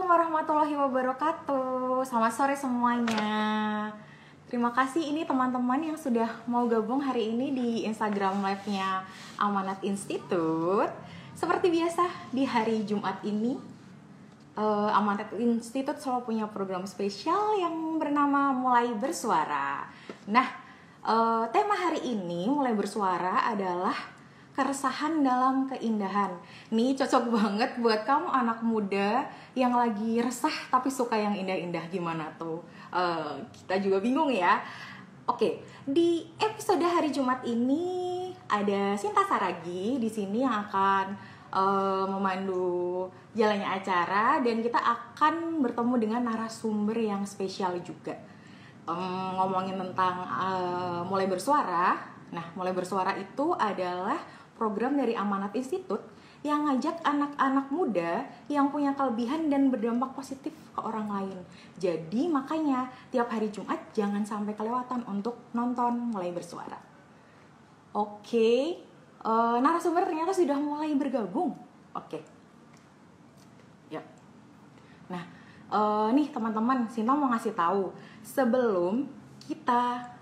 Assalamualaikum warahmatullahi wabarakatuh. Selamat sore semuanya. Terima kasih ini teman-teman yang sudah mau gabung hari ini di Instagram Live-nya Amanat Institute. Seperti biasa di hari Jumat ini, Amanat Institute selalu punya program spesial yang bernama Mulai Bersuara. Nah, tema hari ini Mulai Bersuara adalah keresahan dalam keindahan. Nih cocok banget buat kamu anak muda yang lagi resah tapi suka yang indah-indah. Gimana tuh? Kita juga bingung ya. Oke, di episode hari Jumat ini ada Sinta Saragi di sini yang akan memandu jalannya acara, dan kita akan bertemu dengan narasumber yang spesial juga. Ngomongin tentang Mulai Bersuara. Nah, Mulai Bersuara itu adalah program dari Amanat Institute yang ngajak anak-anak muda yang punya kelebihan dan berdampak positif ke orang lain. Jadi makanya tiap hari Jumat jangan sampai kelewatan untuk nonton Mulai Bersuara. Oke, narasumber ternyata sudah mulai bergabung. Oke, ya. Nah, nih teman-teman, Sinta mau ngasih tahu sebelum kita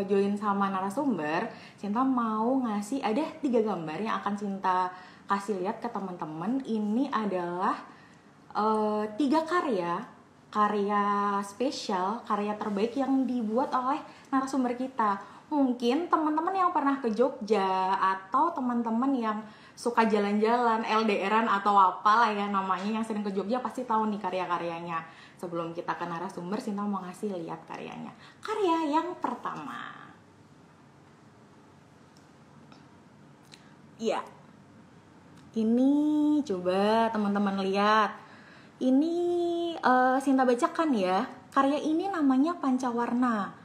join sama narasumber, Sinta mau ngasih ada 3 gambar yang akan Sinta kasih lihat ke teman-teman. Ini adalah 3 karya spesial, karya terbaik yang dibuat oleh narasumber kita. Mungkin teman-teman yang pernah ke Jogja atau teman-teman yang suka jalan-jalan, LDRan atau apalah ya namanya, yang sering ke Jogja pasti tahu nih karya-karyanya. Sebelum kita ke narasumber, Sinta mau ngasih lihat karyanya. Karya yang pertama. Iya. Ini coba teman-teman lihat. Ini Sinta bacakan ya. Karya ini namanya Pancawarna.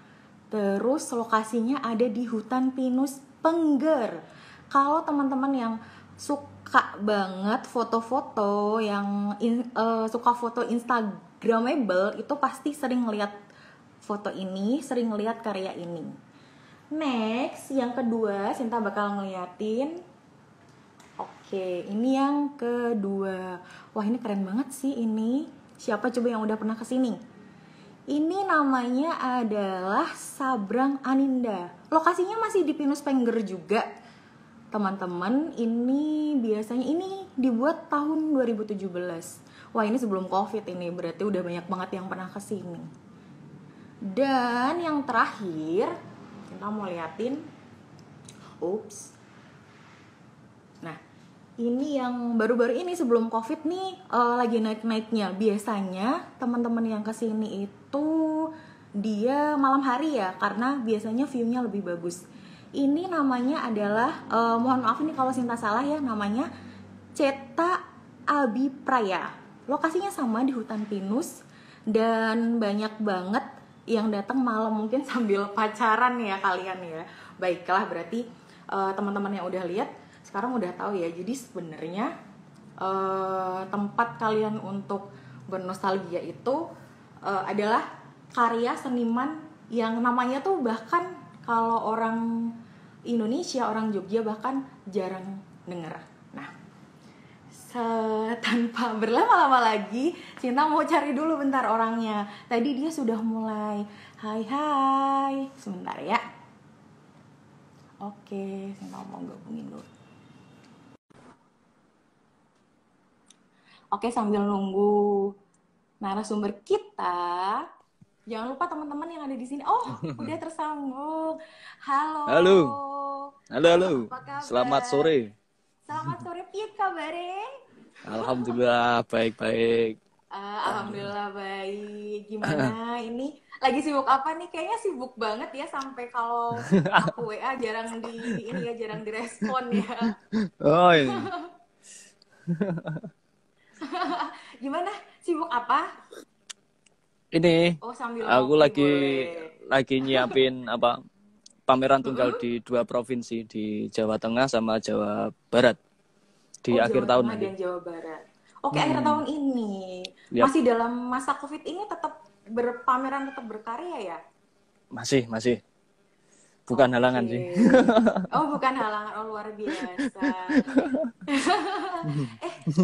Terus lokasinya ada di hutan pinus Pengger. Kalau teman-teman yang suka banget foto-foto, yang suka foto Instagramable, itu pasti sering ngeliat foto ini, sering ngeliat karya ini. Next, yang kedua, Sinta bakal ngeliatin. Oke, ini yang kedua. Wah, ini keren banget sih ini. Siapa coba yang udah pernah kesini? Ini namanya adalah Sabrang Aninda. Lokasinya masih di Pinus Pengger juga. Teman-teman, ini biasanya ini dibuat tahun 2017. Wah, ini sebelum Covid ini, berarti udah banyak banget yang pernah kesini. Dan yang terakhir, kita mau liatin. Nah, ini yang baru-baru ini sebelum Covid nih, lagi naik-naiknya. Biasanya teman-teman yang kesini itu dia malam hari ya, karena biasanya view-nya lebih bagus. Ini namanya adalah, mohon maaf nih kalau Sinta salah ya, namanya Ceta Abipraya. Lokasinya sama di hutan pinus, dan banyak banget yang datang malam, mungkin sambil pacaran ya kalian ya. Baiklah, berarti teman-teman yang udah lihat sekarang udah tahu ya. Jadi sebenarnya tempat kalian untuk bernostalgia itu adalah karya seniman yang namanya tuh bahkan kalau orang Indonesia, orang Jogja bahkan jarang denger. Nah, tanpa berlama-lama lagi, Sinta mau cari dulu bentar orangnya. Tadi dia sudah mulai hai. Sebentar ya. Oke, Sinta mau gabungin dulu. Oke, sambil nunggu narasumber kita, jangan lupa teman-teman yang ada di sini. Oh, udah tersambung. Halo. Halo. Selamat sore. Selamat sore, piye kabare? Alhamdulillah baik-baik. Alhamdulillah baik. Gimana ini? Lagi sibuk apa nih? Kayaknya sibuk banget ya, sampai kalau aku WA jarang jarang direspon ya. Oh iya. Gimana? Sibuk apa? Ini sambil aku boleh. lagi nyiapin pameran tunggal di 2 provinsi, di Jawa Tengah sama Jawa Barat di akhir Jawa tahun Tengah nanti. dan Jawa Barat. Oke, akhir tahun ini. Yap. Masih dalam masa Covid ini tetap berpameran, tetap berkarya ya? Masih. bukan halangan sih. Oke. Oh, bukan halangan. Oh, luar biasa.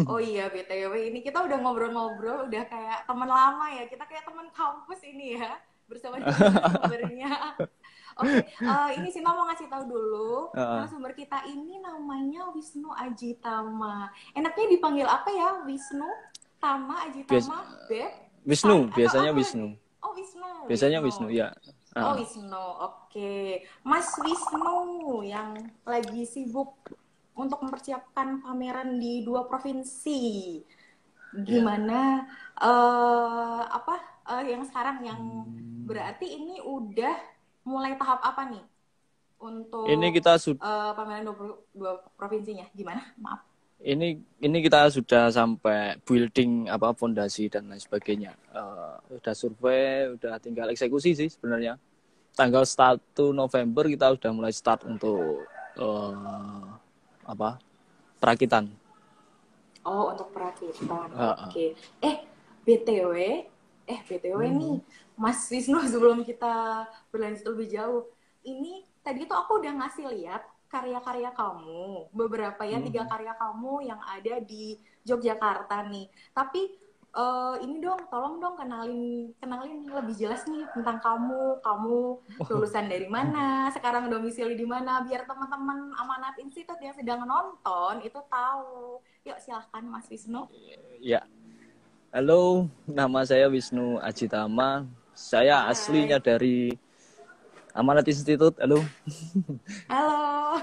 Oh iya, BTW ini kita udah ngobrol-ngobrol, udah kayak teman lama ya. Kita kayak teman kampus ini ya, bersama dengan narasumbernya. Oke, ini Sinta mau ngasih tahu dulu, Heeh. narasumber kita ini namanya Wisnu Ajitama. Enaknya dipanggil apa ya? Wisnu, Tama, Bias Ajitama, Beb, Wisnu, San, atau biasanya apa lagi? Wisnu. Oh, Wisnu, Biasanya Wisnu, Wisnu. ya. Oh, Heeh. Wisnu, oke. Mas Wisnu yang lagi sibuk untuk mempersiapkan pameran di 2 provinsi. Ya. Gimana apa yang sekarang yang berarti ini udah mulai tahap apa nih Ini untuk kita sudah pameran 2 provinsinya? Gimana? Maaf. ini kita sudah sampai building apa fondasi dan lain sebagainya. Udah survei, udah tinggal eksekusi sih sebenarnya. Tanggal 1 November kita udah mulai start untuk apa? Perakitan. Oh, untuk perakitan. Heeh. Oke. BTW, BTW nih, Mas Wisnu sebelum kita berlanjut lebih jauh, ini tadi tuh aku udah ngasih lihat karya-karya kamu, beberapa ya, 3 karya kamu yang ada di Yogyakarta nih. Tapi ini dong, tolong dong kenalin lebih jelas nih tentang kamu lulusan dari mana, sekarang domisili di mana, biar teman-teman Amanat Institute yang sedang nonton itu tahu. Yuk silahkan Mas Wisnu. Ya. Halo, nama saya Wisnu Ajitama. Saya Hai. aslinya dari Amanat Institute. Halo. Halo.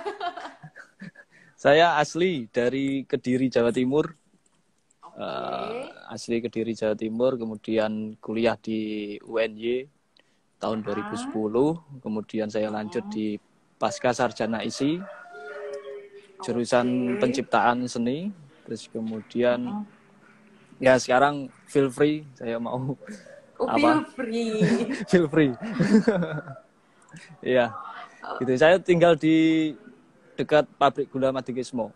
Saya asli dari Kediri, Jawa Timur. Oke. Asli Kediri, Jawa Timur. Kemudian kuliah di UNY tahun 2010. Kemudian saya lanjut di Pasca Sarjana ISI. Jurusan penciptaan seni. Terus kemudian ya sekarang feel free. Saya mau Feel free. Feel free. Iya. Gitu. Saya tinggal di dekat pabrik gula Madikismo.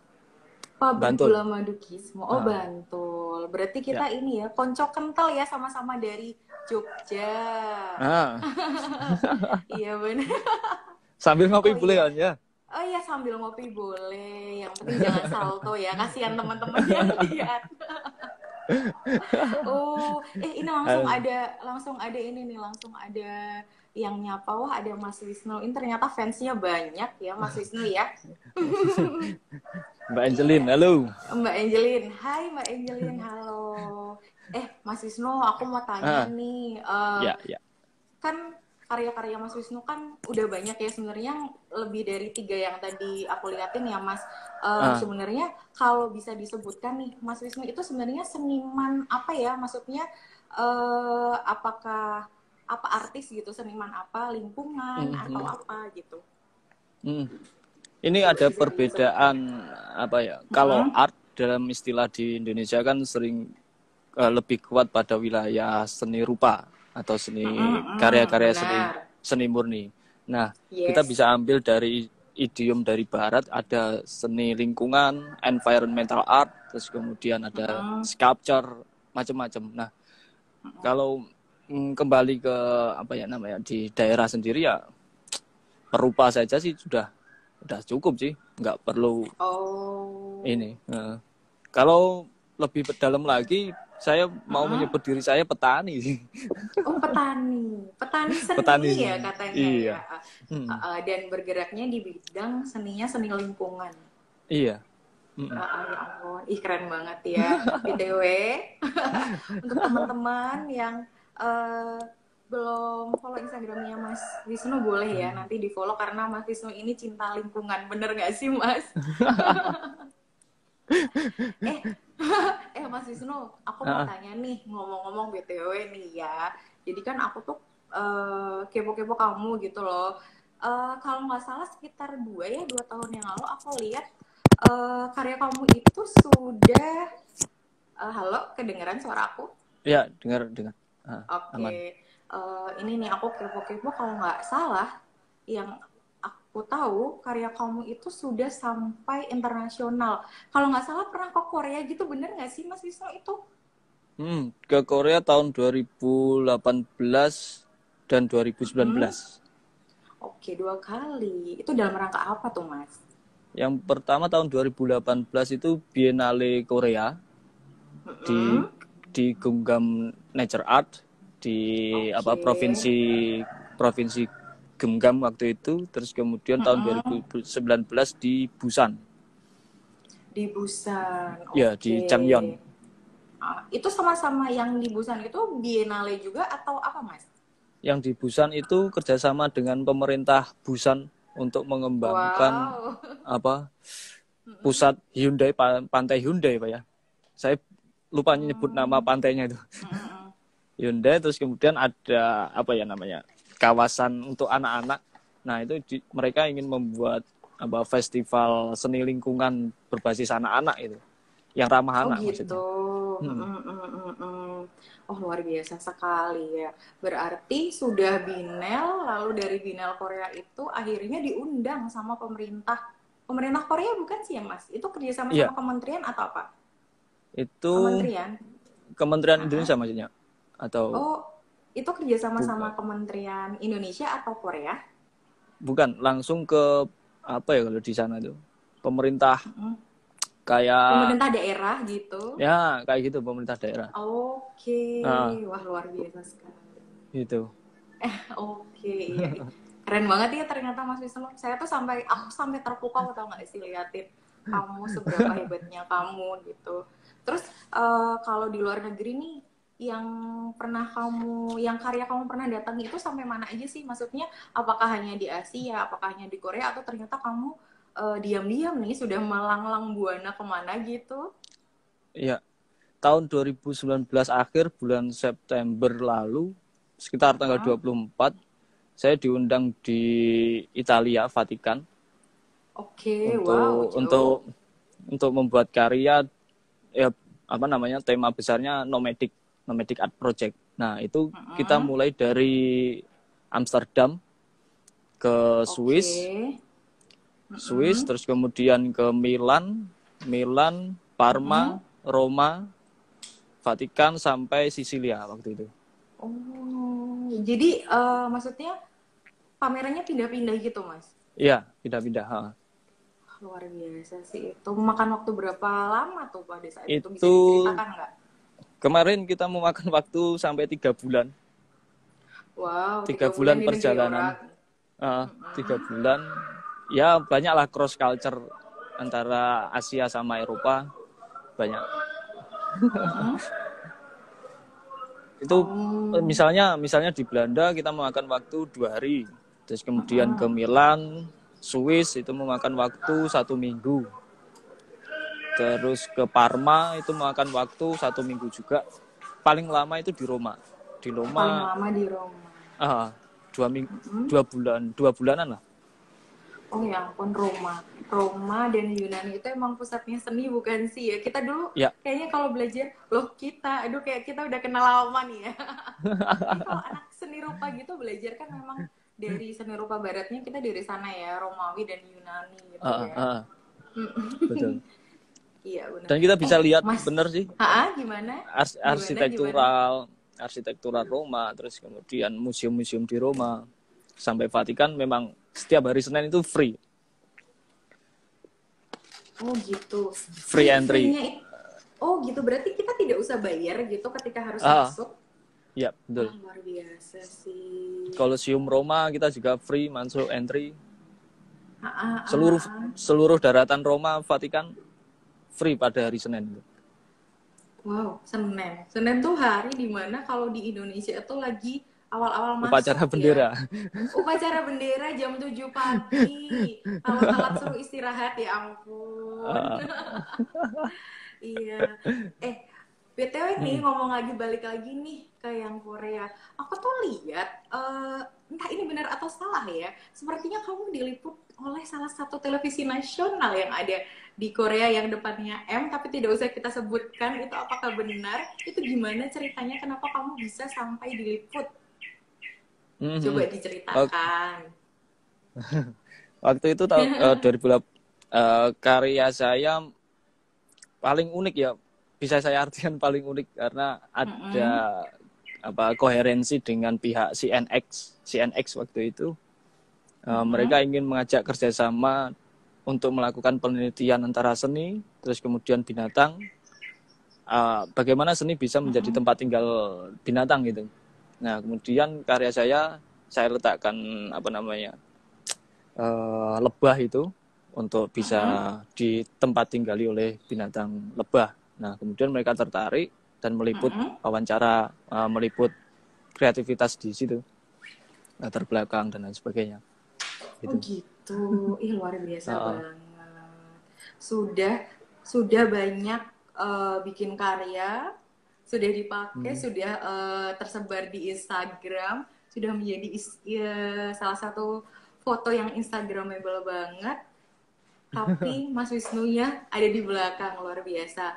Pabrik Bantul. Gula Madukismo. Oh, Bantul. Berarti kita ini ya, konco kental ya, sama-sama dari Jogja. Iya benar. Sambil ngopi boleh kan ya? Oh iya, sambil ngopi boleh. Yang penting jangan salto ya. Kasihan teman-teman yang lihat. Ini langsung ada yang nyapa. Wah, ada Mas Wisnu. Ini ternyata fansnya banyak ya, Mas Wisnu ya. Mbak Angelin, halo. Mbak Angelin, hai Mbak Angelin, halo. Mas Wisnu, aku mau tanya nih. Ya. Kan karya-karya Mas Wisnu kan udah banyak ya, sebenarnya lebih dari 3 yang tadi aku liatin ya Mas. Sebenarnya kalau bisa disebutkan nih, Mas Wisnu itu sebenarnya seniman apa ya? Maksudnya apakah apa artis gitu, seniman apa, lingkungan atau apa gitu? Ini ada perbedaan apa ya? Kalau art dalam istilah di Indonesia kan sering lebih kuat pada wilayah seni rupa atau seni karya-karya seni murni. Nah, kita bisa ambil dari idiom dari barat, ada seni lingkungan, environmental art, terus kemudian ada sculpture, macam-macam. Nah, kalau kembali ke apa ya namanya di daerah sendiri ya perupa saja sih sudah cukup sih, nggak perlu ini. Kalau lebih dalam lagi, saya mau menyebut diri saya petani sih. Oh, petani seni petani ya katanya. Iya. Ya. Dan bergeraknya di bidang seninya seni lingkungan. Iya. Ya ampun, keren banget ya. BTW, untuk teman-teman yang belum follow Instagramnya Mas Wisnu, boleh ya nanti di follow, karena Mas Wisnu ini cinta lingkungan, bener nggak sih Mas? Mas Wisnu, aku mau tanya nih, ngomong-ngomong BTW nih ya, jadi kan aku tuh kepo-kepo kamu gitu loh. Kalau nggak salah sekitar 2 tahun yang lalu aku lihat karya kamu itu sudah halo, kedengeran suara aku? Ya, dengar. Oke. Ini nih aku kepo-kepo, kalau nggak salah yang aku tahu karya kamu itu sudah sampai internasional. Kalau nggak salah pernah ke Korea gitu, bener nggak sih Mas Wisnu itu? Ke Korea tahun 2018 dan 2019. Oke, 2 kali. Itu dalam rangka apa tuh, Mas? Yang pertama tahun 2018 itu Biennale Korea di Mm-mm. Gumgam Nature Art di Oke. provinsi provinsi Gemgam waktu itu. Terus kemudian tahun Mm-mm. 2019 di Busan, Di Busan. ya di Oke. Changyeon. Itu sama-sama yang di Busan itu Biennale juga atau apa, Mas? Yang di Busan itu kerjasama dengan pemerintah Busan untuk mengembangkan Wow. apa Mm-mm. pusat Hyundai, pantai Hyundai Pak ya. Saya lupa nyebut nama Hmm. pantainya itu. Mm-mm. Hyundai, terus kemudian ada apa ya namanya, kawasan untuk anak-anak. Nah itu mereka ingin membuat festival seni lingkungan berbasis anak-anak itu, yang ramah Oh anak gitu. maksudnya. Hmm. Mm, mm, mm, mm. Oh luar biasa sekali ya. Berarti sudah Binel, lalu dari Binel Korea itu akhirnya diundang sama pemerintah. Pemerintah Korea bukan sih ya Mas? Itu kerjasama Iya, sama kementerian atau apa? itu Kementerian? Kementerian Ah, Indonesia maksudnya, atau oh, itu kerjasama sama bukan? Kementerian Indonesia atau Korea? Bukan, langsung ke apa ya kalau di sana tuh, pemerintah Mm-mm. kayak, Pemerintah daerah gitu. ya kayak gitu, pemerintah daerah. Oke, Nah, wah luar biasa sekali. gitu. Oke, iya. Keren banget ya ternyata Mas Wisnu. Aku sampai terpukau tau nggak sih liatin kamu seberapa hebatnya kamu gitu. Terus kalau di luar negeri nih yang karya kamu pernah datangi itu sampai mana aja sih? Maksudnya apakah hanya di Asia, apakah hanya di Korea atau ternyata kamu diam-diam nih sudah melanglang buana kemana gitu? Iya, tahun 2019 akhir bulan September lalu sekitar tanggal Heeh. 24 saya diundang di Italia, Vatikan, Oke, wow, untuk jauh. membuat karya, ya apa namanya, tema besarnya nomadic art project. Nah, itu kita Heeh. mulai dari Amsterdam ke Oke. Swiss, Heeh. terus kemudian ke Milan, Heeh. Parma, Roma, Vatikan sampai Sisilia waktu itu. Oh, jadi maksudnya pamerannya pindah-pindah gitu, Mas? Iya, pindah-pindah. Ha. Luar biasa sih itu. Makan waktu berapa lama tuh pada saat itu? Bisa Itu diceritakan nggak? kemarin kita memakan waktu sampai 3 bulan. Wow, tiga 3 bulan bulan di negeri perjalanan. orang. Uh, Mm-mm. 3 bulan. Ya banyaklah cross culture antara Asia sama Eropa. Banyak. Mm-mm. Itu Oh. misalnya di Belanda kita memakan waktu 2 hari. Terus kemudian ke Mm-mm. Milan, Swiss itu memakan waktu 1 minggu. Terus ke Parma itu memakan waktu 1 minggu juga. Paling lama itu di Roma. Di Paling Roma, lama di Roma. ah, 2 minggu, Mm-mm. 2 bulanan lah. Oh ya ampun, Roma. Roma dan Yunani itu emang pusatnya seni bukan sih ya? Kita dulu Ya, kayaknya kalau belajar, aduh kayak kita udah kenal lama nih ya. Tapi kalau anak seni rupa gitu belajar kan memang dari seni rupa baratnya kita dari sana ya, Romawi dan Yunani gitu ah, ya. ah, betul. Iya benar. Dan kita bisa lihat Mas, bener sih, gimana? Gimana? arsitektural Roma, terus kemudian museum-museum di Roma sampai Vatikan memang setiap hari Senin itu free, Oh gitu. free entry. Oh gitu, berarti kita tidak usah bayar gitu ketika harus Ah, masuk. ya Wah betul. luar biasa sih. Kolosium Roma kita juga free masuk entry. Ah, ah, ah, Seluruh ah. seluruh daratan Roma, Vatikan free pada hari Senin. Wow, Senin. Senin tuh hari dimana kalau di Indonesia itu lagi awal-awal Upacara masuk ya. bendera. Upacara bendera jam 7 pagi. Kalau telat suruh istirahat ya ampun. Ah, Iya. Eh, BTW nih hmm. ngomong lagi balik lagi nih ke yang Korea. Aku tuh lihat entah ini benar atau salah ya. Sepertinya kamu diliput oleh salah satu televisi nasional yang ada di Korea yang depannya M tapi tidak usah kita sebutkan itu apakah benar. Itu gimana ceritanya kenapa kamu bisa sampai diliput? Coba Hmm. diceritakan. Waktu itu tahun 2008, karya saya paling unik ya, bisa saya artikan paling unik karena ada Mm-mm. koherensi dengan pihak CNX waktu itu. Mereka ingin mengajak kerjasama untuk melakukan penelitian antara seni, terus kemudian binatang. Bagaimana seni bisa menjadi tempat tinggal binatang gitu. Nah, kemudian karya saya letakkan lebah itu untuk bisa di tempat tinggali oleh binatang lebah. Nah, kemudian mereka tertarik dan meliput wawancara, meliput kreativitas di situ, latar belakang dan lain sebagainya. Gitu. Oh gitu, ih luar biasa banget. Sudah banyak bikin karya, sudah dipakai, sudah tersebar di Instagram, sudah menjadi salah satu foto yang Instagramable banget. Tapi Mas Wisnunya ada di belakang, luar biasa.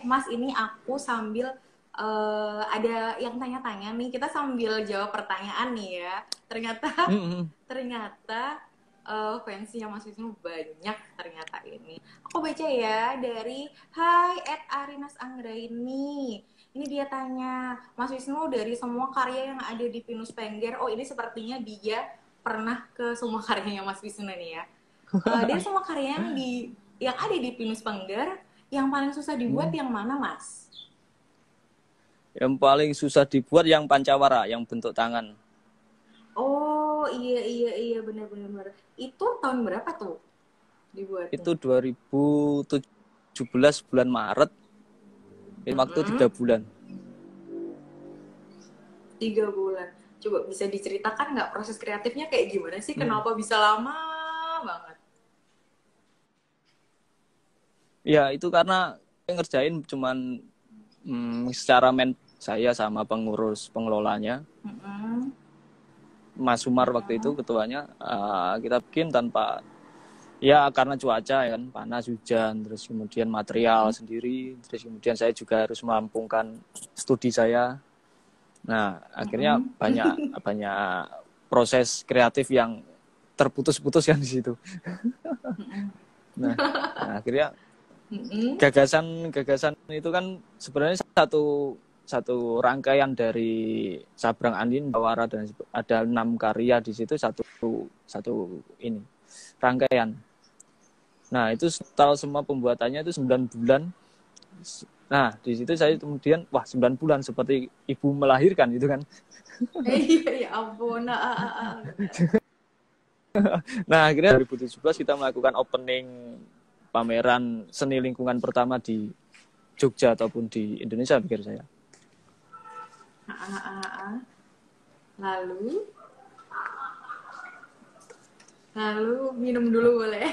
Mas, ini aku sambil ada yang tanya-tanya nih, kita sambil jawab pertanyaan nih ya. Ternyata fansnya Mas Wisnu banyak ternyata ini. Aku baca ya dari Hai @Arinas Anggraini. Ini dia tanya, Mas Wisnu dari semua karya yang ada di Pinus Pengger, oh ini sepertinya dia pernah ke semua karyanya Mas Wisnu nih ya. Dari semua karya yang ada di Pinus Pengger, yang paling susah dibuat yang mana, Mas? Yang paling susah dibuat yang pancawara, yang bentuk tangan. Oh iya benar. Itu tahun berapa tuh dibuat? Itu 2017 bulan Maret. Ini waktu 3 bulan. 3 bulan. Coba bisa diceritakan nggak proses kreatifnya kayak gimana sih? Kenapa bisa lama banget? Ya itu karena ngerjain cuman secara saya sama pengurus pengelolanya. Mas Umar waktu itu ketuanya, kita bikin tanpa karena cuaca ya kan, panas, hujan, terus kemudian material sendiri, terus kemudian saya juga harus merampungkan studi saya. Nah, akhirnya banyak proses kreatif yang terputus-putus kan di situ. Nah, akhirnya gagasan itu kan sebenarnya satu rangkaian dari Sabrang Angin, Bawara, dan ada 6 karya di situ, satu ini rangkaian. Nah, itu total semua pembuatannya itu 9 bulan. Nah, di situ saya kemudian 9 bulan seperti ibu melahirkan gitu kan. Iya, ya ampun. Nah, akhirnya 2017 kita melakukan opening pameran seni lingkungan pertama di Jogja ataupun di Indonesia, pikir saya. Lalu minum dulu boleh?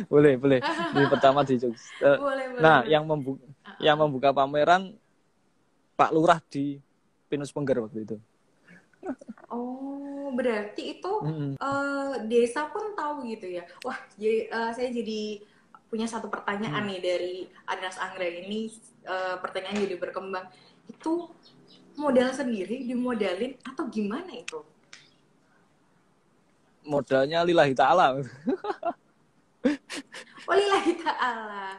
boleh. Ini pertama di Jogja. Boleh. Nah, yang membuka pameran Pak Lurah di Pinus Pengger waktu itu. Oh, berarti itu desa pun tahu gitu ya? Wah, saya jadi punya satu pertanyaan nih dari Arinas Anggra ini. Pertanyaan jadi berkembang. Itu modal sendiri, dimodalin atau gimana itu? Modalnya lillahi ta'ala. Oh, lillahi ta'ala.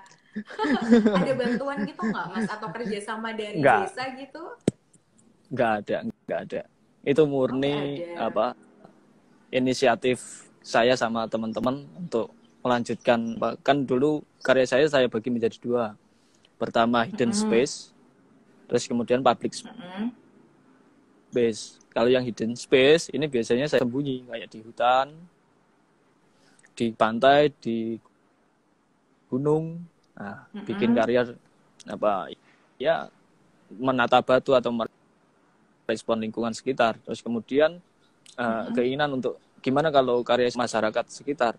Ada bantuan gitu nggak, Mas? Atau kerjasama dari desa gitu? Nggak ada. Itu murni inisiatif saya sama teman-teman untuk melanjutkan. Kan dulu karya saya bagi menjadi 2. Pertama hidden space, terus kemudian public space. Kalau yang hidden space ini biasanya saya sembunyi kayak di hutan, di pantai, di gunung. Nah, bikin karya menata batu atau merespon lingkungan sekitar. Terus kemudian keinginan untuk gimana kalau karya masyarakat sekitar.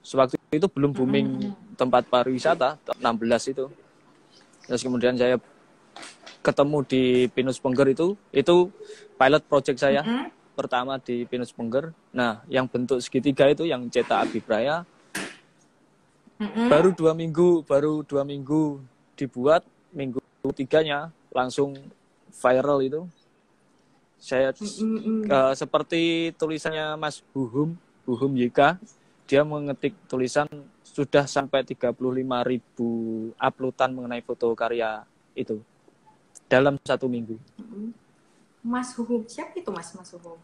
Sewaktu itu belum booming tempat pariwisata, 16 itu. Terus kemudian saya ketemu di Pinus Pengger itu pilot project saya pertama di Pinus Pengger. Nah, yang bentuk segitiga itu yang cetak Abipraya. Baru 2 minggu dibuat, minggu 3-nya langsung viral itu. Saya seperti tulisannya Mas Buhum YK, dia mengetik tulisan sudah sampai 35.000 uploadan mengenai foto karya itu dalam 1 minggu. Mas Huhum, siapa itu Mas Huhum?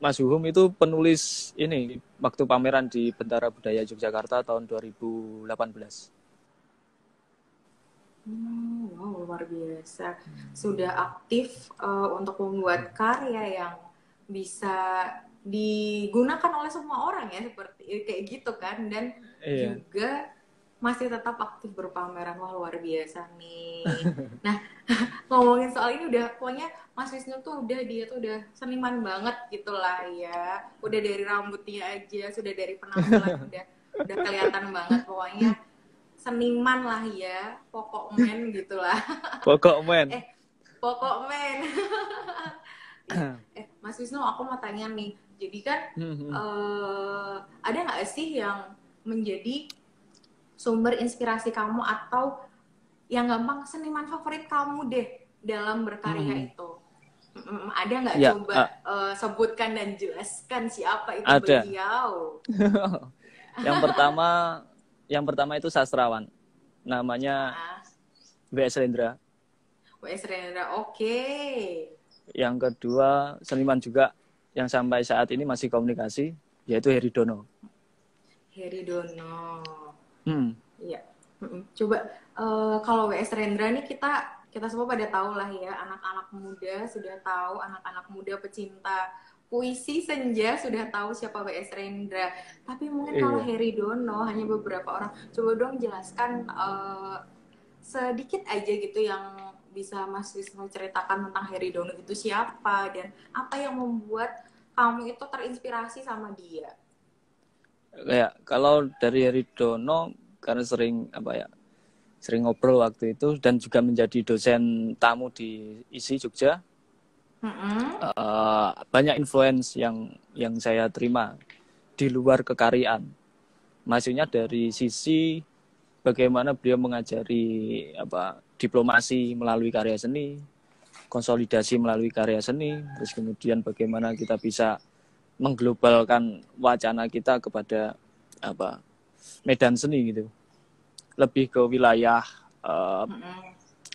Mas Uhum itu penulis ini waktu pameran di Bentara Budaya Yogyakarta tahun 2018. Wow, luar biasa. Sudah aktif untuk membuat karya yang bisa digunakan oleh semua orang ya, seperti kayak gitu kan. Dan Iya. juga masih tetap aktif berpameran. Wah, luar biasa nih. Nah, ngomongin soal ini udah, pokoknya Mas Wisnu tuh dia tuh udah seniman banget gitu lah ya. Udah dari rambutnya aja, sudah dari penampilan udah kelihatan banget pokoknya seniman lah ya, pokok men gitulah. Pokok men. Pokok men. Mas Wisnu, aku mau tanya nih. Jadi kan ada nggak sih yang menjadi sumber inspirasi kamu atau yang gampang seniman favorit kamu deh dalam berkarya itu? Ada nggak Ya, coba sebutkan dan jelaskan siapa itu ada. beliau? Yang pertama itu sastrawan. Namanya W.S. Rendra. W.S. Rendra, oke. Yang kedua, seniman juga yang sampai saat ini masih komunikasi, yaitu Heri Dono. Heri Dono. Hmm. Iya. Coba kalau W.S. Rendra nih kita semua pada tahu lah ya, anak-anak muda sudah tahu, anak-anak muda pecinta puisi senja sudah tahu siapa W.S. Rendra. Tapi mungkin kalau Heri Dono hanya beberapa orang. Coba dong jelaskan sedikit aja gitu yang bisa Mas Wisnu ceritakan tentang Heri Dono itu siapa dan apa yang membuat kamu itu terinspirasi sama dia. Kayak kalau dari Heri Dono karena sering ngobrol waktu itu dan juga menjadi dosen tamu di ISI Jogja. Banyak influence yang saya terima di luar kekaryaan. Maksudnya dari sisi bagaimana beliau mengajari diplomasi melalui karya seni, konsolidasi melalui karya seni, terus kemudian bagaimana kita bisa mengglobalkan wacana kita kepada medan seni gitu. Lebih ke wilayah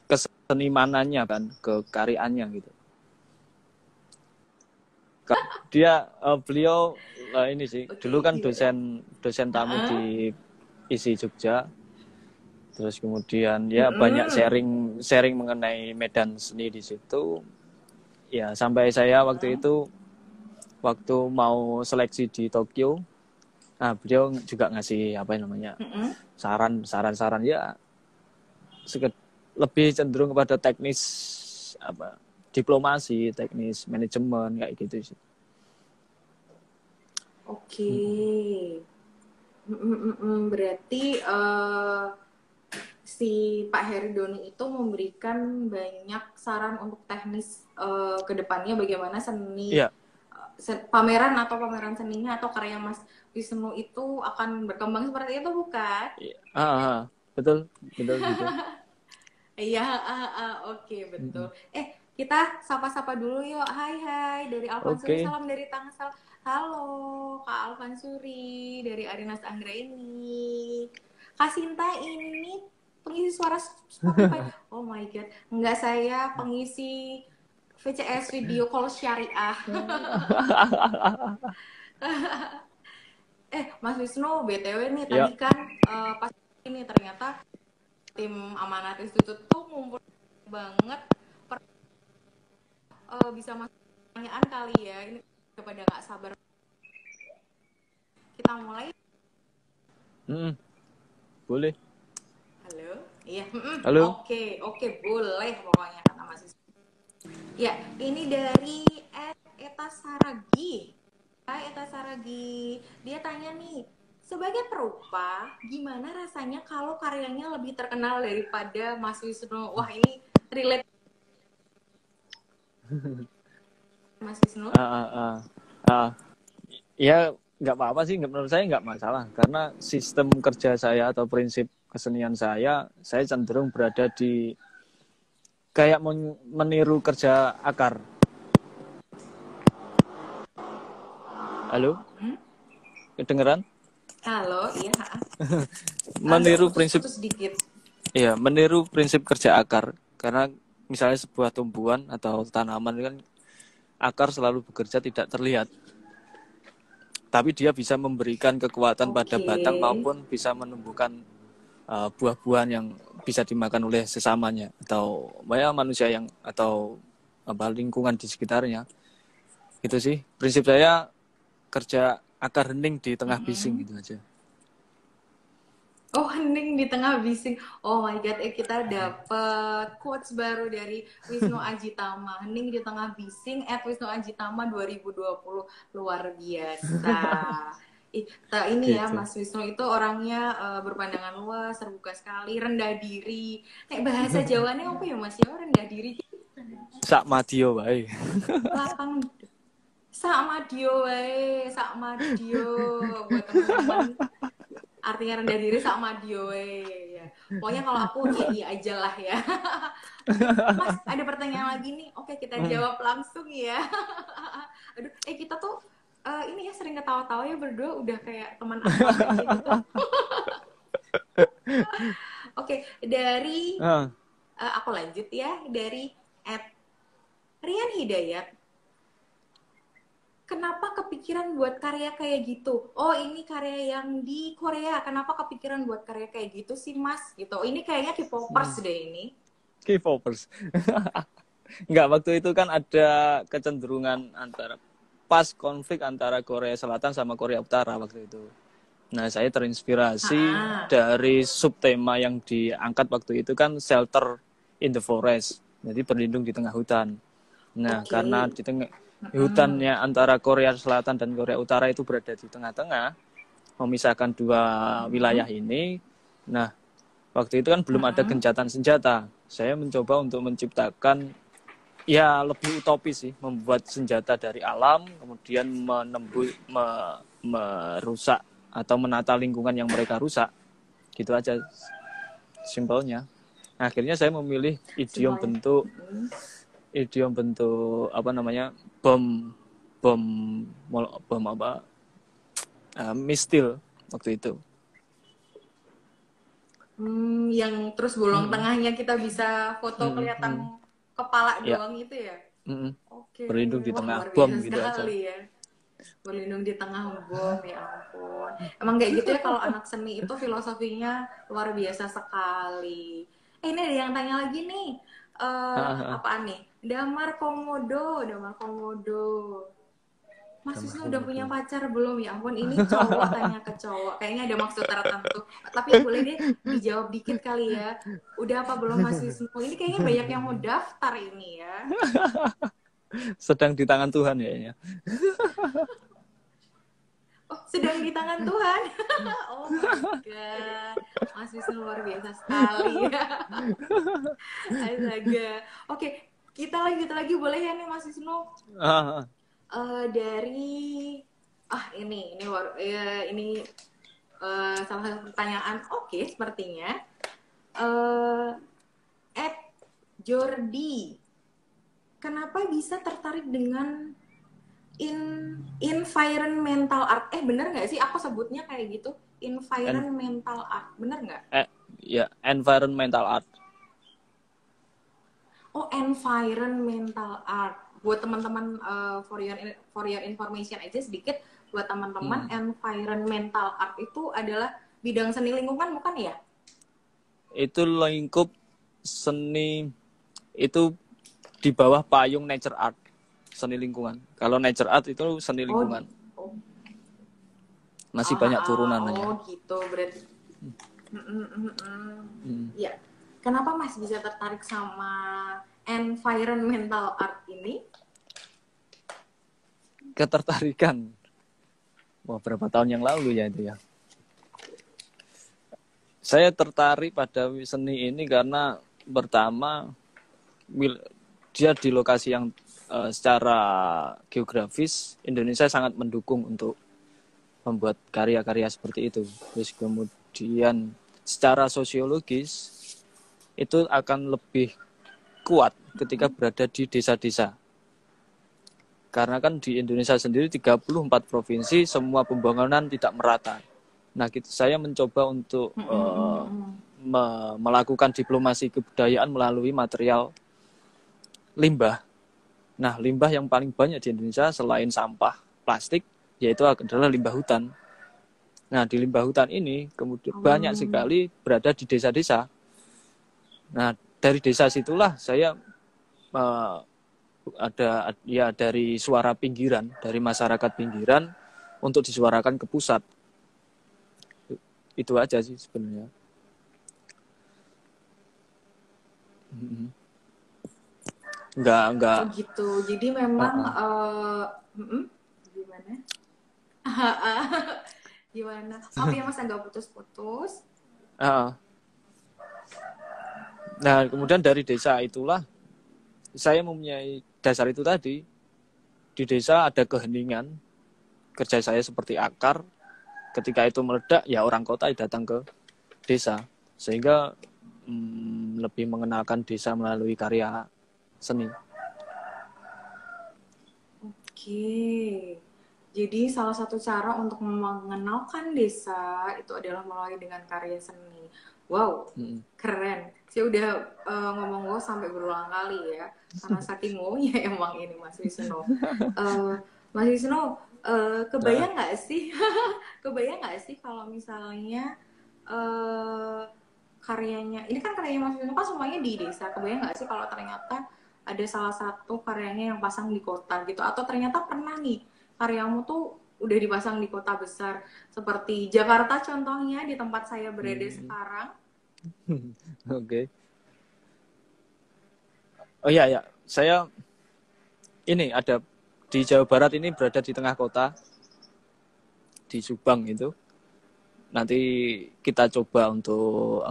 kesenimanannya kan, ke karyaannya gitu. Beliau ini sih dulu kan dosen tamu di ISI Jogja. Terus kemudian banyak sharing mengenai medan seni di situ. Ya sampai saya waktu itu mau seleksi di Tokyo. Nah, beliau juga ngasih saran-saran ya lebih cenderung kepada teknis diplomasi, teknis manajemen kayak gitu sih. Oke. Berarti si Pak Heri Dono itu memberikan banyak saran untuk teknis ke depannya bagaimana seni pameran seninya atau karya Mas Wisnu itu akan berkembang seperti itu, bukan? Betul gitu. Iya, oke, betul. Kita sapa-sapa dulu yuk. Hai dari Alfansuri, salam dari Tangsel. Halo Kak Alfansuri dari Arinas Anggraini. Kak Sinta ini pengisi suara Spotify. Oh my god, enggak, saya pengisi VCS video call syariah. Mas Wisnu, BTW nih tadi kan pas ini ternyata tim Amanat Institute tuh ngumpul banget bisa masuk pertanyaan kali ya. Ini kepada nggak sabar. Kita mulai. Boleh. Halo? Iya. Halo? Oke, boleh pokoknya kata Mas Wisnu. Ya, ini dari Eta Saragi. Hai Eta Saragi. Dia tanya nih, sebagai perupa, gimana rasanya kalau karyanya lebih terkenal daripada Mas Wisnu? Wah, ini relate. Mas Wisnu? Ya, nggak apa-apa sih. Menurut saya nggak masalah. Karena sistem kerja saya atau prinsip kesenian saya cenderung berada di kayak meniru kerja akar. Halo? Kedengeran? Halo, iya. Meniru prinsip sedikit. Iya, meniru prinsip kerja akar. Karena misalnya sebuah tumbuhan atau tanaman kan akar selalu bekerja tidak terlihat. tapi dia bisa memberikan kekuatan pada Oke. batang maupun bisa menumbuhkan buah-buahan yang bisa dimakan oleh sesamanya atau ya, manusia yang atau lingkungan di sekitarnya. Itu sih prinsip saya, kerja akar hening di tengah bising gitu aja. Oh, hening di tengah bising. Oh my god, kita dapet quotes baru dari Wisnu Ajitama. Hening di tengah bising @Wisnu Ajitama 2020. Luar biasa. Ini ya Gitu. Mas Wisnu itu orangnya berpandangan luas, terbuka sekali, rendah diri. Bahasa Jawanya apa ya Mas? Ya rendah diri. Sak madio wae. Lapang sak madio wae, sak madio buat teman-teman. Artinya rendah diri sama dioe ya. Pokoknya kalau aku ya iya aja lah ya. Oke, Mas, ada pertanyaan lagi nih. Oke, kita jawab langsung ya. Aduh, kita tuh ini ya sering ketawa-tawa ya berdua udah kayak teman akrab gitu. Oke, dari aku lanjut ya dari @Rian Hidayat. Kenapa kepikiran buat karya kayak gitu? Oh, ini karya yang di Korea. Kenapa kepikiran buat karya kayak gitu sih, Mas? Gitu. Ini kayaknya K-popers deh ini. K-popers. Enggak, waktu itu kan ada kecenderungan antara pas konflik antara Korea Selatan sama Korea Utara waktu itu. Nah, saya terinspirasi dari subtema yang diangkat waktu itu kan shelter in the forest. Jadi berlindung di tengah hutan. Nah, karena di tengah hutannya antara Korea Selatan dan Korea Utara itu berada di tengah-tengah, memisahkan dua wilayah ini. Nah, waktu itu kan belum ada gencatan senjata. Saya mencoba untuk menciptakan ya lebih utopis sih, membuat senjata dari alam, kemudian merusak atau menata lingkungan yang mereka rusak. Gitu aja simpelnya. Akhirnya saya memilih idiom bentuk apa namanya bom apa mistil waktu itu. Yang terus bolong tengahnya kita bisa foto kelihatan kepala doang itu ya. Oke. Berlindung di tengah luar bom biasa gitu aja. Ya. Berlindung di tengah bom, ya ampun. Emang kayak gitu ya kalau anak seni itu filosofinya luar biasa sekali. Ini ada yang tanya lagi nih. Apaan nih? Damar Komodo. Mas Wisnu udah punya pacar belum? Ya ampun, ini cowok tanya ke cowok. Kayaknya ada maksud tertentu. Tapi boleh deh dijawab dikit kali ya. Udah apa belum Mas Wisnu? Ini kayaknya banyak yang mau daftar ini ya. Sedang di tangan Tuhan kayaknya. Oh, sedang di tangan Tuhan. Oh my god. Mas Wisnu luar biasa sekali ya. Astaga. Oke, kita lanjut lagi boleh ya nih Mas Wisnu? Dari ini salah satu pertanyaan sepertinya Jordi, kenapa bisa tertarik dengan environmental art? Bener nggak sih aku sebutnya kayak gitu, environmental art, bener nggak? Ya, environmental art. Oh, environmental art. Buat teman-teman for your information aja sedikit buat teman-teman, environmental art itu adalah bidang seni lingkungan bukan ya? Itu lingkup seni itu di bawah payung nature art, seni lingkungan. Kalau nature art itu seni lingkungan. Masih banyak turunannya. Oh gitu berarti. Ya. Kenapa Mas bisa tertarik sama environmental art ini? Ketertarikan. Wah, berapa tahun yang lalu ya itu ya. Saya tertarik pada seni ini karena pertama dia di lokasi yang secara geografis Indonesia sangat mendukung untuk membuat karya-karya seperti itu. Terus kemudian secara sosiologis itu akan lebih kuat ketika berada di desa-desa. Karena kan di Indonesia sendiri 34 provinsi, semua pembangunan tidak merata. Nah, saya mencoba untuk melakukan diplomasi kebudayaan melalui material limbah. Nah, limbah yang paling banyak di Indonesia selain sampah plastik yaitu adalah limbah hutan. Nah, di limbah hutan ini kemudian banyak sekali berada di desa-desa. Nah, dari desa situlah saya ada ya dari suara pinggiran, dari masyarakat pinggiran untuk disuarakan ke pusat. Itu aja sih sebenarnya. Enggak. Oh gitu. Jadi memang gimana? Gimana? Maaf ya Mas, nggak putus-putus. Nah, kemudian dari desa itulah saya mempunyai dasar itu tadi. Di desa ada keheningan, kerja saya seperti akar. Ketika itu meledak, ya orang kota datang ke desa. Sehingga lebih mengenalkan desa melalui karya seni. Oke. Jadi salah satu cara untuk mengenalkan desa itu adalah melalui dengan karya seni. Wow, keren. Saya udah ngomong wow sampai berulang kali ya. Karena saking wow-nya emang ini Mas Wisnu. Mas Wisnu, kebayang nggak sih? Kebayang nggak sih kalau misalnya karyanya, ini kan karyanya Mas Wisnu kan semuanya di desa. Kebayang nggak sih kalau ternyata ada salah satu karyanya yang pasang di kota gitu, atau ternyata pernah nih karyamu tuh udah dipasang di kota besar seperti Jakarta contohnya, di tempat saya berada sekarang. Oke. Oh iya ya, saya ini ada di Jawa Barat ini berada di tengah kota, di Subang itu. Nanti kita coba untuk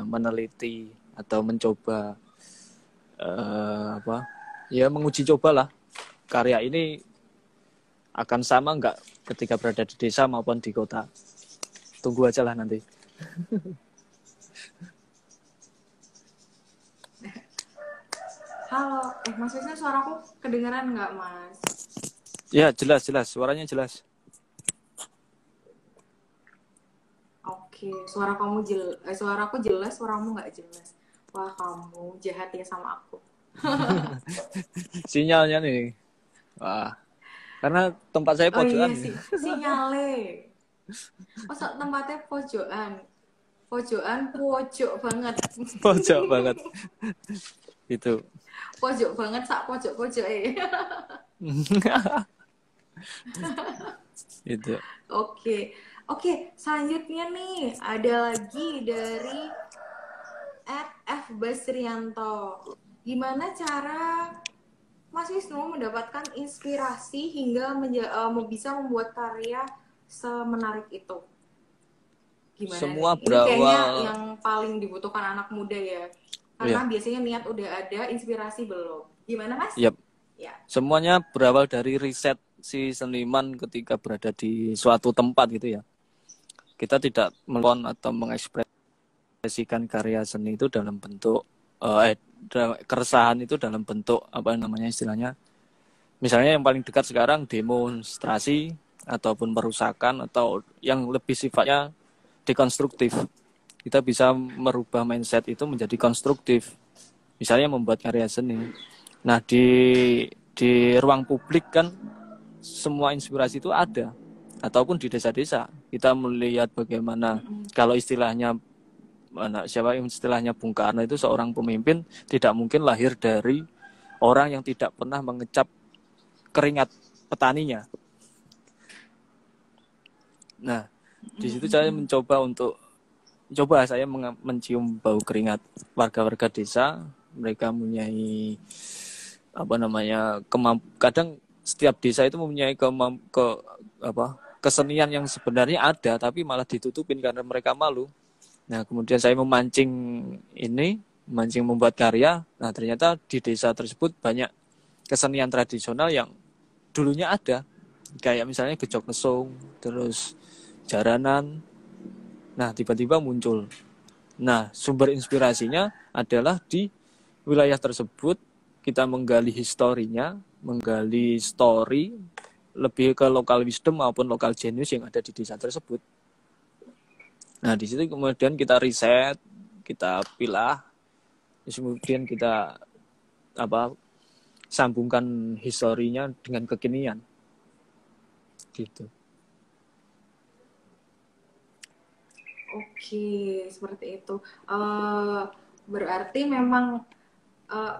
meneliti atau mencoba menguji cobalah karya ini akan sama nggak ketika berada di desa maupun di kota. Tunggu aja lah nanti. Halo, Mas Wisnu, suaraku kedengeran nggak Mas? Ya jelas, suaranya jelas. Oke, suaraku jelas, suaramu nggak jelas. Wah, kamu jahat ya sama aku. Sinyalnya nih. Wah. Karena tempat saya pojokan. Oh iya sih, sinyale. Oh, tempatnya pojokan. Pojok banget. Pojok banget. Itu. Pojok banget, sak pojok-pojok Itu. Oke, selanjutnya nih ada lagi dari F. Basrianto. Gimana cara Mas Wisnu mendapatkan inspirasi hingga bisa membuat karya semenarik itu? Gimana Semua nih? Ini kayaknya yang paling dibutuhkan anak muda ya. Karena biasanya niat udah ada, inspirasi belum. Gimana Mas? Yep. Ya. Semuanya berawal dari riset si seniman ketika berada di suatu tempat gitu ya. Kita tidak melon atau mengekspresikan karya seni itu dalam bentuk keresahan itu dalam bentuk istilahnya. Misalnya yang paling dekat sekarang demonstrasi ataupun perusakan atau yang lebih sifatnya dekonstruktif. Kita bisa merubah mindset itu menjadi konstruktif. Misalnya membuat karya seni. Nah, di ruang publik kan semua inspirasi itu ada. Ataupun di desa-desa. Kita melihat bagaimana kalau istilahnya Bung Karno itu seorang pemimpin tidak mungkin lahir dari orang yang tidak pernah mengecap keringat petaninya. Nah, di situ saya saya mencium bau keringat warga-warga desa. Mereka mempunyai kadang setiap desa itu mempunyai kesenian yang sebenarnya ada tapi malah ditutupin karena mereka malu. Nah, kemudian saya memancing membuat karya. Nah, ternyata di desa tersebut banyak kesenian tradisional yang dulunya ada. Kayak misalnya gejok lesung, terus jaranan. Nah, tiba-tiba muncul. Nah, sumber inspirasinya adalah di wilayah tersebut. Kita menggali historinya, menggali story, lebih ke lokal wisdom maupun lokal genius yang ada di desa tersebut. Nah, di situ kemudian kita riset, kita pilah, kemudian kita sambungkan historinya dengan kekinian. gitu. Oke, seperti itu. Berarti memang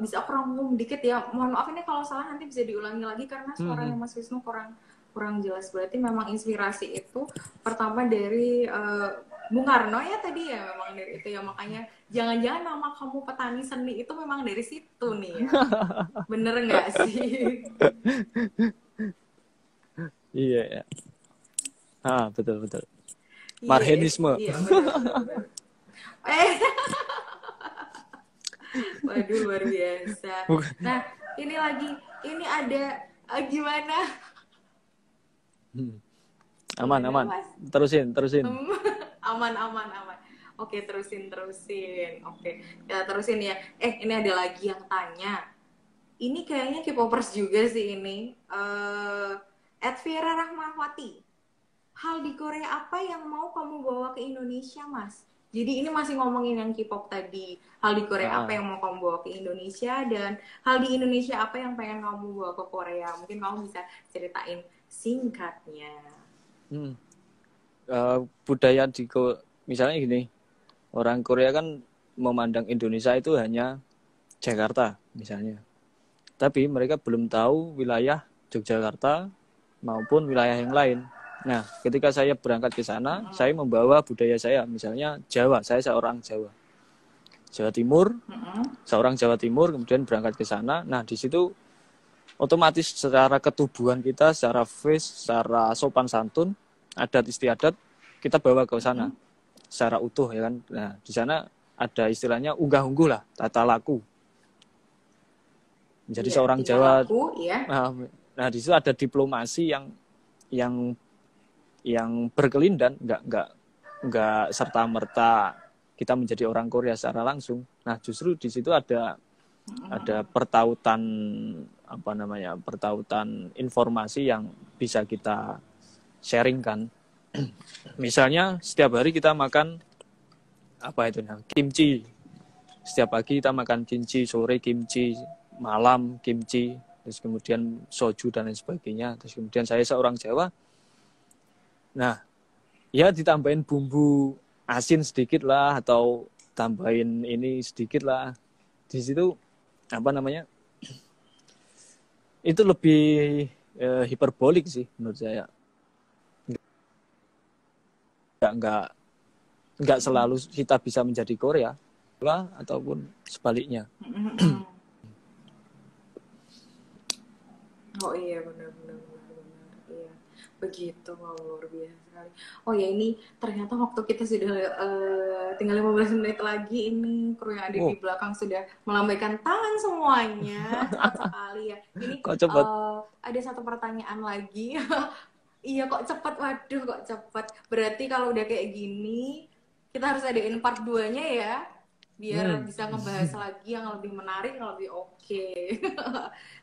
bisa aku rangkum dikit ya. Mohon maaf ini kalau salah nanti bisa diulangi lagi karena suaranya Mas Wisnu kurang kurang jelas. Berarti memang inspirasi itu pertama dari Bung Karno ya tadi ya, memang dari itu ya, makanya jangan-jangan nama kamu petani seni itu memang dari situ nih ya. Bener nggak sih? Iya ya. Betul betul. Iya, Marhenisme. iya benar. Waduh luar biasa. Nah ini lagi, ini ada gimana? Aman Gimana, aman. Mas? Terusin. Aman. Oke, terusin. Oke, ya terusin ya. Ini ada lagi yang tanya. Ini kayaknya K-popers juga sih ini. Edvira Rahmawati. Hal di Korea apa yang mau kamu bawa ke Indonesia, Mas? Jadi ini masih ngomongin yang K-pop tadi. Hal di Korea apa yang mau kamu bawa ke Indonesia, dan hal di Indonesia apa yang pengen kamu bawa ke Korea? Mungkin kamu bisa ceritain singkatnya. Budaya misalnya gini, orang Korea kan memandang Indonesia itu hanya Jakarta misalnya, tapi mereka belum tahu wilayah Yogyakarta maupun wilayah yang lain. Nah, ketika saya berangkat ke sana, saya membawa budaya saya, misalnya Jawa, saya seorang Jawa Timur, seorang Jawa Timur, kemudian berangkat ke sana. Nah, di situ otomatis secara ketubuhan kita, secara face, secara sopan santun, adat istiadat, kita bawa ke sana secara utuh ya kan. Nah, di sana ada istilahnya unggah-ungguh lah, tata laku. Menjadi seorang Jawa. Laku, ya. Nah, di situ ada diplomasi yang berkelindan, nggak serta merta kita menjadi orang Korea secara langsung. Nah, justru di situ ada pertautan pertautan informasi yang bisa kita sharingkan. Misalnya setiap hari kita makan kimchi. Setiap pagi kita makan kimchi, sore kimchi, malam kimchi, terus kemudian soju dan lain sebagainya. Terus kemudian saya seorang Jawa. Nah, ya ditambahin bumbu asin sedikit lah, atau tambahin ini sedikit lah. Di situ itu lebih hiperbolik sih menurut saya. Nggak selalu kita bisa menjadi Korea lah, ataupun sebaliknya. Oh iya, benar. Iya, begitu. Wow, luar biasa sekali. Oh ya, ini ternyata waktu kita sudah tinggal 15 menit lagi. Ini kru yang ada di belakang sudah melambaikan tangan semuanya. Cepat sekali ya. Ini ada satu pertanyaan lagi. Iya, kok cepat. Waduh, kok cepat. Berarti kalau udah kayak gini, kita harus adain part 2-nya ya, biar bisa ngebahas lagi yang lebih menarik, yang lebih oke.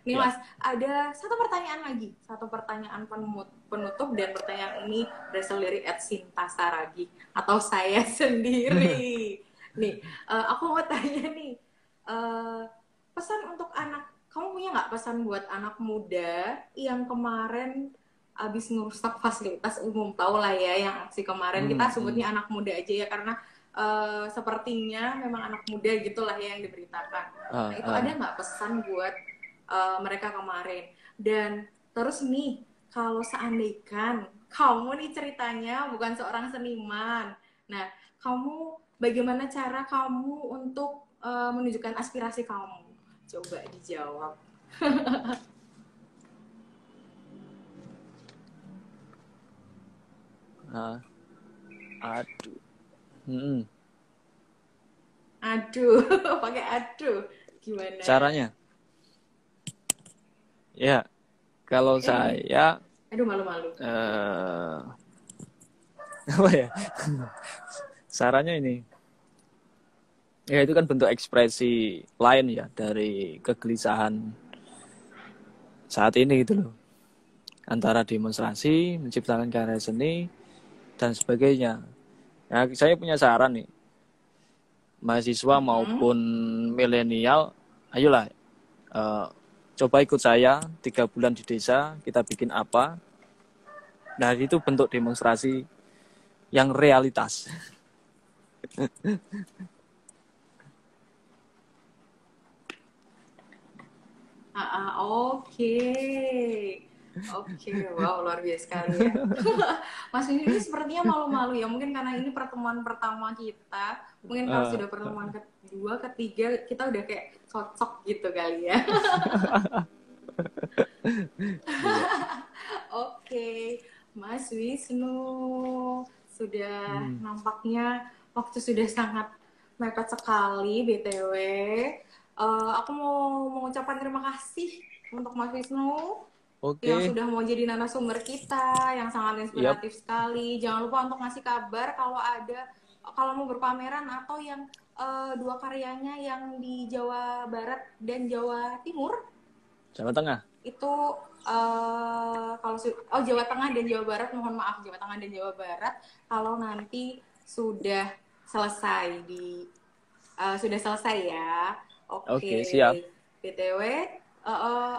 Nih Mas, ada satu pertanyaan lagi, satu pertanyaan penutup, dan pertanyaan ini berasal dari Sinta Saragi atau saya sendiri. Nih, aku mau tanya nih, pesan untuk anak, kamu punya nggak pesan buat anak muda yang kemarin abis ngerusak fasilitas umum, tau lah ya yang aksi kemarin, kita sebutnya anak muda aja ya, karena sepertinya memang anak muda gitulah ya yang diberitakan. Nah, itu ada nggak pesan buat mereka kemarin? Dan terus nih, kalau seandainya kamu nih ceritanya bukan seorang seniman, nah kamu bagaimana cara kamu untuk menunjukkan aspirasi kamu? Coba dijawab. Aduh, pakai aduh, gimana caranya? Ya, kalau saya, aduh, malu-malu. Apa ya? Sarannya ini, ya itu kan bentuk ekspresi lain ya dari kegelisahan saat ini gitu loh, antara demonstrasi, menciptakan karya seni dan sebagainya. Nah, saya punya saran nih, mahasiswa maupun milenial, ayolah coba ikut saya 3 bulan di desa, kita bikin apa, Nah, itu bentuk demonstrasi yang realitas. Oke. Oke, wow, luar biasa sekali ya. Mas Wisnu ini sepertinya malu-malu ya, mungkin karena ini pertemuan pertama kita. Mungkin kalau sudah pertemuan kedua, ketiga, kita udah kayak cocok gitu kali ya. Oke, Mas Wisnu, sudah nampaknya waktu sudah sangat mepet sekali, BTW. Aku mau mengucapkan terima kasih untuk Mas Wisnu yang sudah mau jadi narasumber kita, yang sangat inspiratif sekali. Jangan lupa untuk ngasih kabar kalau mau berpameran atau yang dua karyanya yang di Jawa Barat dan Jawa Timur. Jawa Tengah. Itu Jawa Tengah dan Jawa Barat, mohon maaf, Jawa Tengah dan Jawa Barat. Kalau nanti sudah selesai ya. Oke, siap. BTW,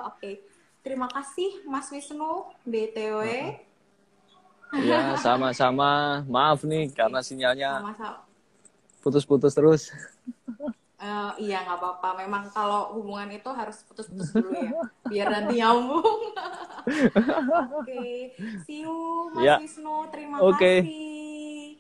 oke. Terima kasih Mas Wisnu, BTW. Ya, sama-sama. Maaf nih karena sinyalnya putus-putus terus. Iya, nggak apa-apa. Memang kalau hubungan itu harus putus-putus dulu ya, biar nanti nyambung. Oke, see you Mas Wisnu. Terima kasih.